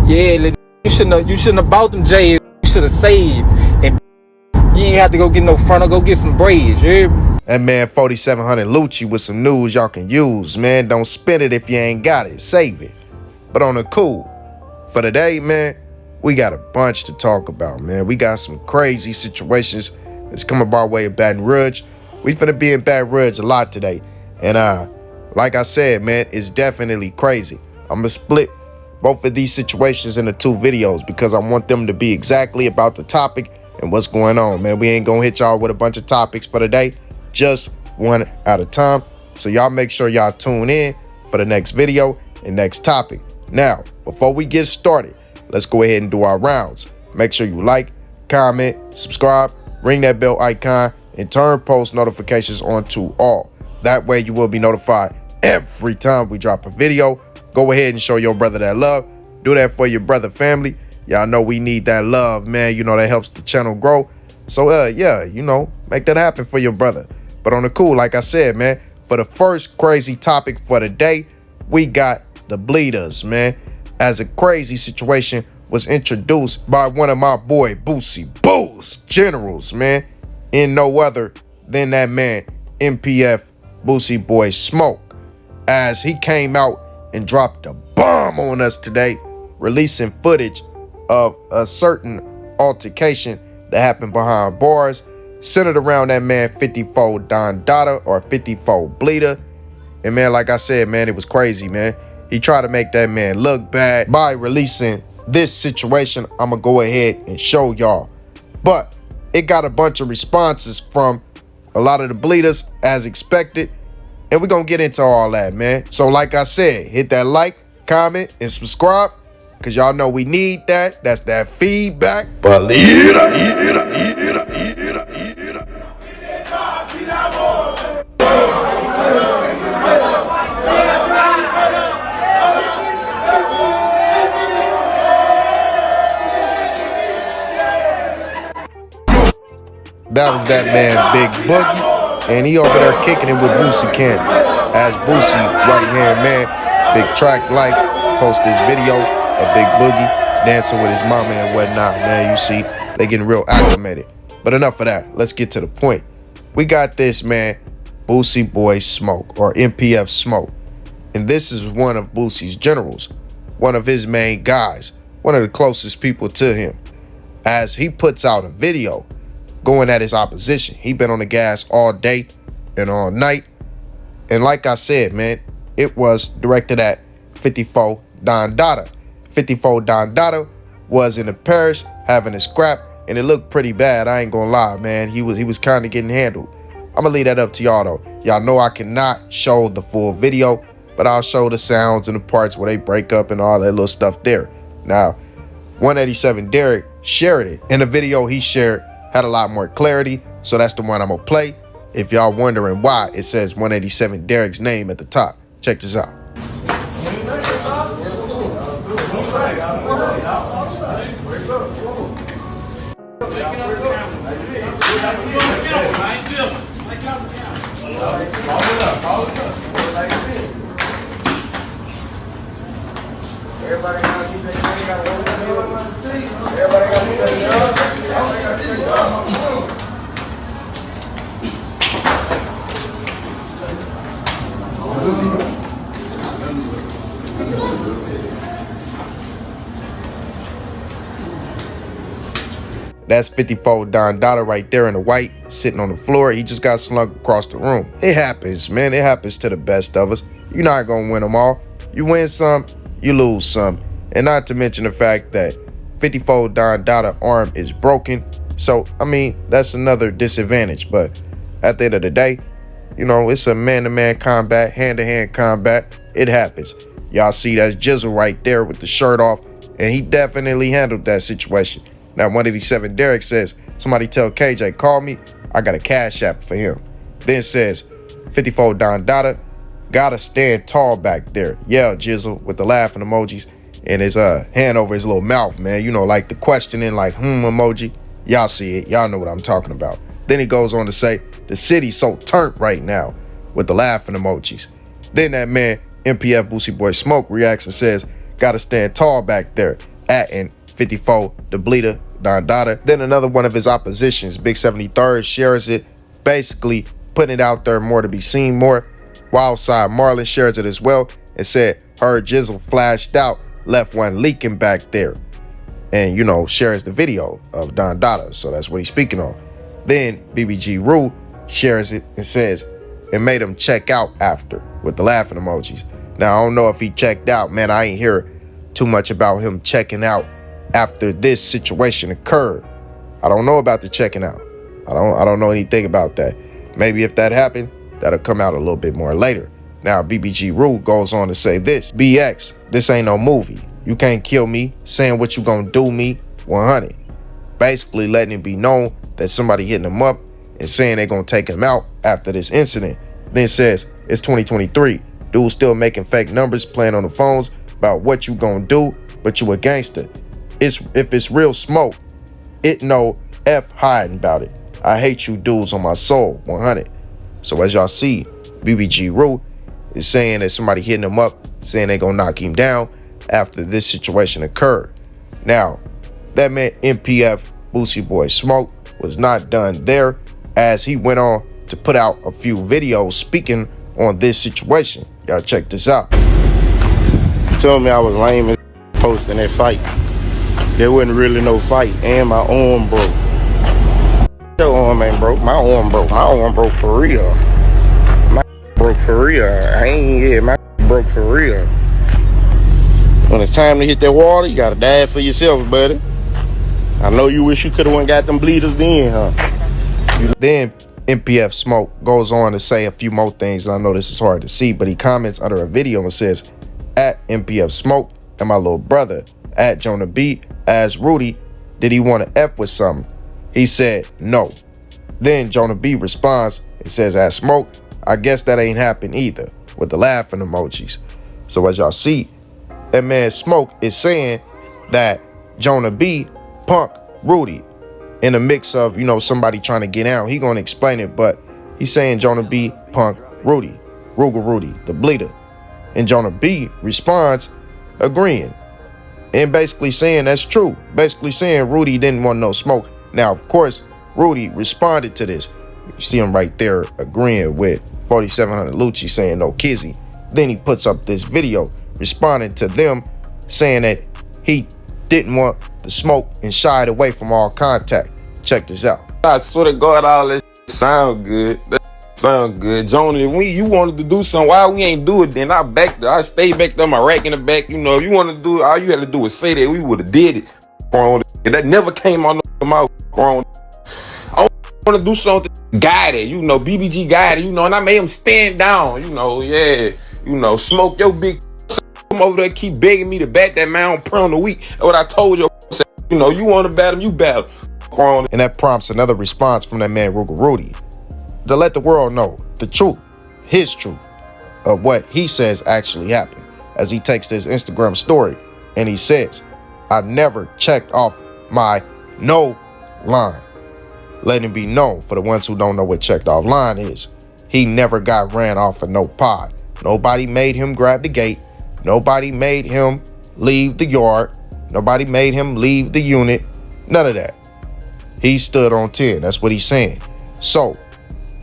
Yeah, you shouldn't have bought them J's. You should have saved. And you ain't have to go get no frontal, go get some braids, you hear me? That man 4700 Lucci with some news y'all can use, man. Don't spend it if you ain't got it. Save it. But on the cool, for today, man, we got a bunch to talk about, man. We got some crazy situations that's coming by way of Baton Rouge. We finna be in Baton Rouge a lot today. And like I said, man, it's definitely crazy. I'm gonna split both of these situations into 2 videos because I want them to be exactly about the topic and what's going on, man. We ain't gonna hit y'all with a bunch of topics for today, just one at a time. So y'all make sure y'all tune in for the next video and next topic. Now, before we get started, let's go ahead and do our rounds. Make sure you like, comment, subscribe, ring that bell icon, and turn post notifications on to all. That way you will be notified every time we drop a video. Go ahead and show your brother that love. Do that for your brother family. Y'all know we need that love, man. You know, that helps the channel grow. So, yeah, you know, make that happen for your brother. But on the cool, like I said, man, for the first crazy topic for the day, we got the bleeders, man. As a crazy situation was introduced by one of my boy Boosie Generals, man. In no other than that man, MPF Boosie Boy Smoke. As he came out and dropped a bomb on us today, releasing footage of a certain altercation that happened behind bars, centered around that man 54 Don Dada or 54 Bleeder. And man, like I said, man, it was crazy, man. He tried to make that man look bad by releasing this situation. I'm gonna go ahead and show y'all. But it got a bunch of responses from a lot of the bleeders as expected. And we're gonna get into all that, man. So like I said, hit that like, comment, and subscribe, because y'all know we need that. That's that feedback. That was that man, Big Boogie, and he over there kicking it with Boosie Candy. As Boosie, right-hand man, Big Track Life, post this video of Big Boogie dancing with his mama and whatnot, man. You see, they getting real acclimated. But enough of that. Let's get to the point. We got this man, Boosie Boy Smoke, or MPF Smoke. And this is one of Boosie's generals, one of his main guys, one of the closest people to him. As he puts out a video going at his opposition. He been on the gas all day and all night. And like I said, man, it was directed at 54 Don Dada. 54 Don Dada was in the parish having a scrap, and it looked pretty bad. I ain't gonna lie, man. He was kind of getting handled. I'm gonna leave that up to y'all though. Y'all know I cannot show the full video, but I'll show the sounds and the parts where they break up and all that little stuff there. Now, 187 Derek shared it, and the video he shared had a lot more clarity, so that's the one I'm gonna play. If y'all wondering why it says 187 Derek's name at the top, check this out. Everybody got to keep that thing. Everybody got to keep that. That's 54 Don Dada right there in the white, sitting on the floor. He just got slung across the room. It happens, man. It happens to the best of us. You're not gonna win them all. You win some, you lose some. And not to mention the fact that 54 Don Dada arm is broken. So, I mean, that's another disadvantage. But at the end of the day, you know, it's a man-to-man combat, hand-to-hand combat. It happens. Y'all see that's Jizzle right there with the shirt off. And he definitely handled that situation. Now, 187 Derek says, somebody tell KJ, call me. I got a cash app for him. Then says, 54 Don Dada, gotta stand tall back there. Yeah, Jizzle, with the laughing emojis and his hand over his little mouth, man. You know, like the questioning, like, emoji. Y'all see it. Y'all know what I'm talking about. Then he goes on to say, the city's so turnt right now, with the laughing emojis. Then that man, MPF Boosie Boy Smoke, reacts and says, gotta stand tall back there. atting 54 the bleeder Don Dada. Then another one of his oppositions, Big 73rd, shares it, basically putting it out there more to be seen more. Wildside Marlon shares it as well and said, heard Jizzle flashed out, left one leaking back there. And, you know, shares the video of Don Dada. So that's what he's speaking on. Then BBG Rue shares it and says, it made him check out after, with the laughing emojis. Now, I don't know if he checked out. Man, I ain't hear too much about him checking out after this situation occurred. I don't know about the checking out. I don't know anything about that. Maybe if that happened, that'll come out a little bit more later. Now, BBG Rule goes on to say this. BX, this ain't no movie. You can't kill me, saying what you gonna do me, 100. Basically letting it be known that somebody hitting him up and saying they gonna take him out after this incident. Then says, it's 2023. Dude still making fake numbers, playing on the phones about what you gonna do, but you a gangster. If it's real smoke, it no F hiding about it. I hate you dudes on my soul, 100. So as y'all see, BBG Rue is saying that somebody hitting him up, saying they gonna knock him down after this situation occurred. Now, that meant MPF Boosie Boy Smoke was not done there, as he went on to put out a few videos speaking on this situation. Y'all check this out. You told me I was lame and posting that fight. There wasn't really no fight, and my arm broke. Your arm ain't broke. My arm broke. My arm broke for real. My broke for real. My broke for real. When it's time to hit that water, you gotta dive for yourself, buddy. I know you wish you could have went got them bleeders then, huh? Then MPF Smoke goes on to say a few more things, and I know this is hard to see, but he comments under a video and says, at MPF Smoke and my little brother, at Jonah B, as Rudy, did he want to F with something? He said, no. Then Jonah B responds and says, at Smoke, I guess that ain't happened either, with the laughing emojis. So as y'all see, that man Smoke is saying that Jonah B punked Rudy in a mix of, you know, somebody trying to get out. He gonna explain it, but he's saying Jonah B punked Rudy, Ruger Rudy, the bleeder. And Jonah B responds, agreeing, and basically saying that's true. Basically saying Rudy didn't want no smoke. Now, of course, Rudy responded to this. You see him right there agreeing with 4700 Lucci saying no kizzy. Then he puts up this video responding to them saying that he didn't want the smoke and shied away from all contact. Check this out. I swear to God, all that sound good. That sound good. Joni, if you wanted to do something, why we ain't do it then? I stay back there, my rack in the back. You know, if you want to do it, all you had to do was say that, we would have did it. That never came on the mouth. I want to do something guided, you know, BBG guided, you know, and I made him stand down, you know, yeah. You know, Smoke your big come over there, keep begging me to bat that man on a week. That's what I told you. You know, you want to bat him, you bat him. And that prompts another response from that man Ruger Rudy to let the world know the truth, his truth, of what he says actually happened, as he takes this Instagram story and he says, I never checked off my no line. Letting it be known for the ones who don't know what checked off line is. He never got ran off of no pod. Nobody made him grab the gate. Nobody made him leave the yard. Nobody made him leave the unit. None of that. He stood on 10. That's what he's saying. So,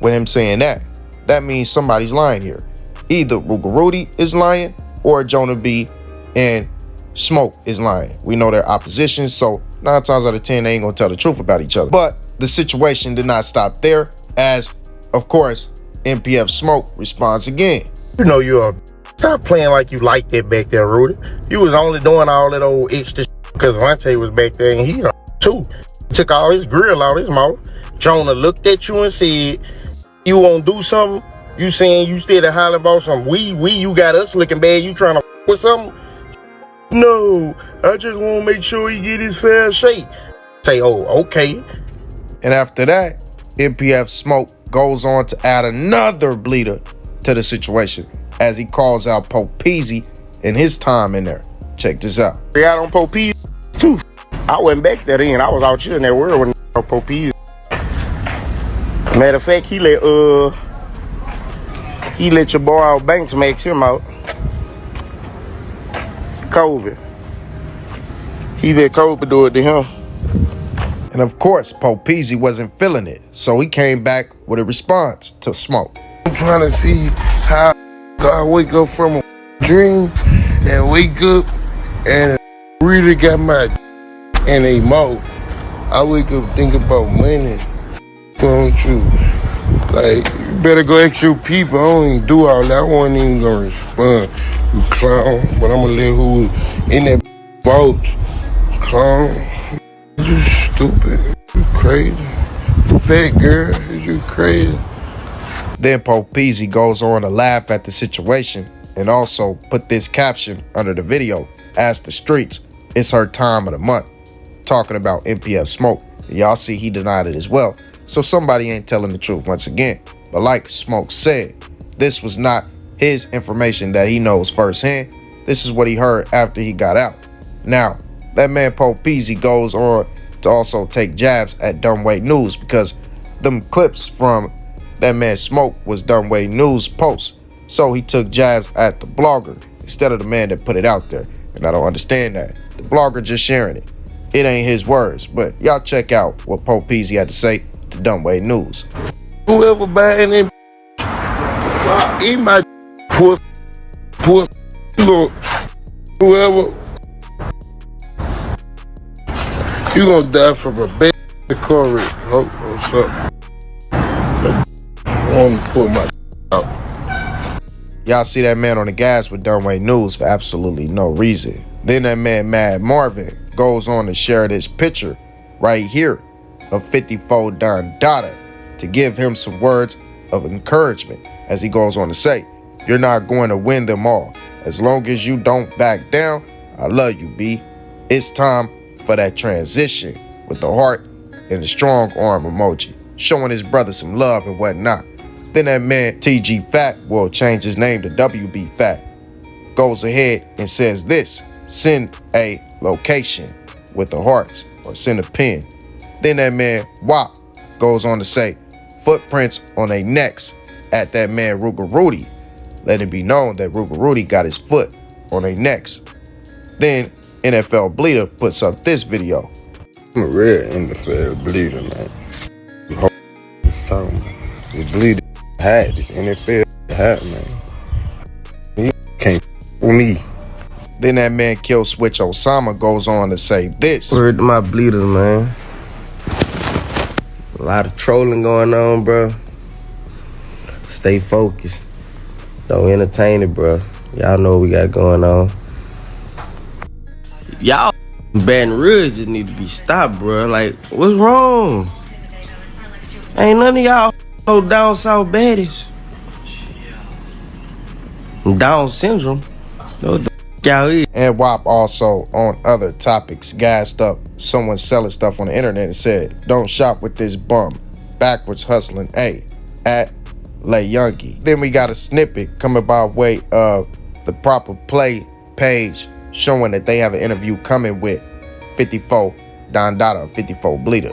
with him saying that, that means somebody's lying here. Either Ruger Rudy is lying or Jonah B and Smoke is lying. We know they're oppositions, so 9 times out of 10, they ain't gonna tell the truth about each other. But the situation did not stop there, as, of course, MPF Smoke responds again. You know you are. Stop playing like you liked that back there, Rudy. You was only doing all that old extra because Vontae was back there and he too. Took all his grill out his mouth. Jonah looked at you and said, you won't do something? You saying you still hollering about some you got us looking bad, you trying to with something? No, I just want to make sure he get his fair shake. Say, oh, okay. And after that, MPF Smoke goes on to add another bleeder to the situation as he calls out Pope Peasy and his time in there. Check this out. They out on Pope Peasy too. I went back there then. I was out here in that world when Pope Peasy. Matter of fact, he let your boy out Banks max him out. COVID. He let Kobe do it to him. And of course, Popeezy wasn't feeling it, so he came back with a response to Smoke. I'm trying to see how I wake up from a dream and wake up and really got my in a mouth. I wake up thinking about money. Don't you? Like, you better go ask your people. I don't even do all that. I wasn't even gonna respond. You clown. But I'm gonna let who in that boat. Clown. You stupid. You crazy. Fat girl. You crazy. Then Popeezy goes on to laugh at the situation and also put this caption under the video: "Ask the streets, it's her time of the month," talking about MPF Smoke. And y'all see he denied it as well. So somebody ain't telling the truth once again. But like Smoke said, this was not his information that he knows firsthand. This is what he heard after he got out. Now, that man Popeezy goes on to also take jabs at Dumbway News, because them clips from that man Smoke was Dumbway News posts. So he took jabs at the blogger instead of the man that put it out there. And I don't understand that. The blogger just sharing it. It ain't his words. But y'all check out what Popeezy had to say to Dumbway News. Whoever buying them, eat my puss, whoever, you gonna die from a bad correct. Oh, what's up? I want to pull my out. Y'all see that man on the gas with Dumbway News for absolutely no reason. Then that man Mad Marvin goes on to share this picture right here of 54 Don Dada to give him some words of encouragement, as he goes on to say, "You're not going to win them all. As long as you don't back down, I love you, B. It's time for that transition," with the heart and the strong arm emoji, showing his brother some love and whatnot. Then that man TG Fat will change his name to WB Fat, goes ahead and says this: "Send a location," with the hearts, or send a pin. Then that man WAP goes on to say, "Footprints on their necks," at that man Ruger Rudy, let it be known that Ruger Rudy got his foot on their necks. Then NFL Bleeder puts up this video. I'm a real NFL bleeder, man. You hope this song, the bleeder hat, this NFL hat, man. You can't fool me. Then that man Kill Switch Osama goes on to say this. Word to my bleeders, man. A lot of trolling going on, bro. Stay focused. Don't entertain it, bro. Y'all know what we got going on. Y'all Baton Rouge just need to be stopped, bro. Like, what's wrong? Ain't none of y'all no down south baddies. Down syndrome. No y'all is. And WAP also on other topics gassed up someone selling stuff on the internet and said, "Don't shop with this bum. Backwards hustling A at Lay Youngie." Then we got a snippet coming by way of the Proper Play page showing that they have an interview coming with 54 Don Dada, 54 Bleeder.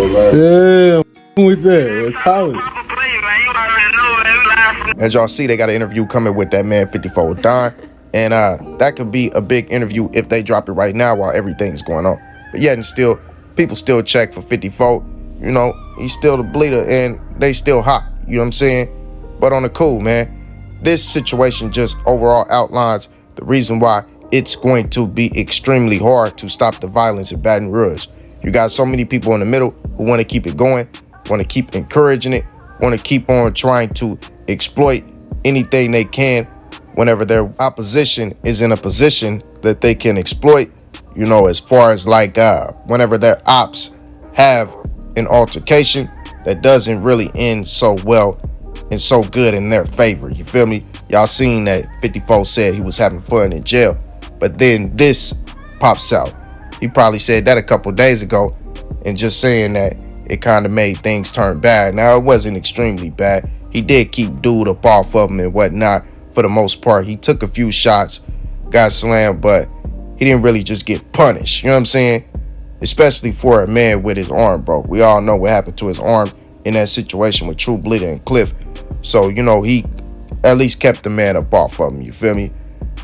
Yeah, with that. Talent. As y'all see, they got an interview coming with that man 54 Don, and that could be a big interview if they drop it right now while everything's going on. But yet and still, people still check for 54. You know, he's still the bleeder and they still hot. You know what I'm saying? But on the cool, man, this situation just overall outlines the reason why it's going to be extremely hard to stop the violence in Baton Rouge. You got so many people in the middle who want to keep it going, want to keep encouraging it, want to keep on trying to exploit anything they can whenever their opposition is in a position that they can exploit, you know, as far as like whenever their ops have an altercation that doesn't really end so well and so good in their favor. You feel me? Y'all seen that 54 said he was having fun in jail, but then this pops out. He probably said that a couple days ago, and just saying that it kind of made things turn bad. Now, it wasn't extremely bad. He did keep dude up off of him and whatnot for the most part. He took a few shots, got slammed, but he didn't really just get punished. You know what I'm saying? Especially for a man with his arm broke. We all know what happened to his arm in that situation with True Bleeder and Cliff. So, you know, he at least kept the man up off of him, you feel me?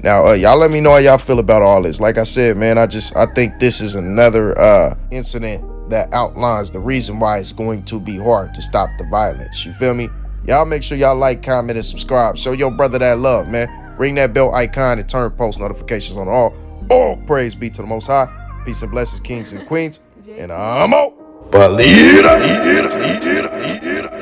Now, y'all let me know how y'all feel about all this. Like I said, man, I think this is another incident that outlines the reason why it's going to be hard to stop the violence. You feel me? Y'all make sure y'all like, comment, and subscribe. Show your brother that love, man. Ring that bell icon and turn post notifications on all. All praise be to the Most High. Peace and blessings, kings and queens. And I'm out. Believe it.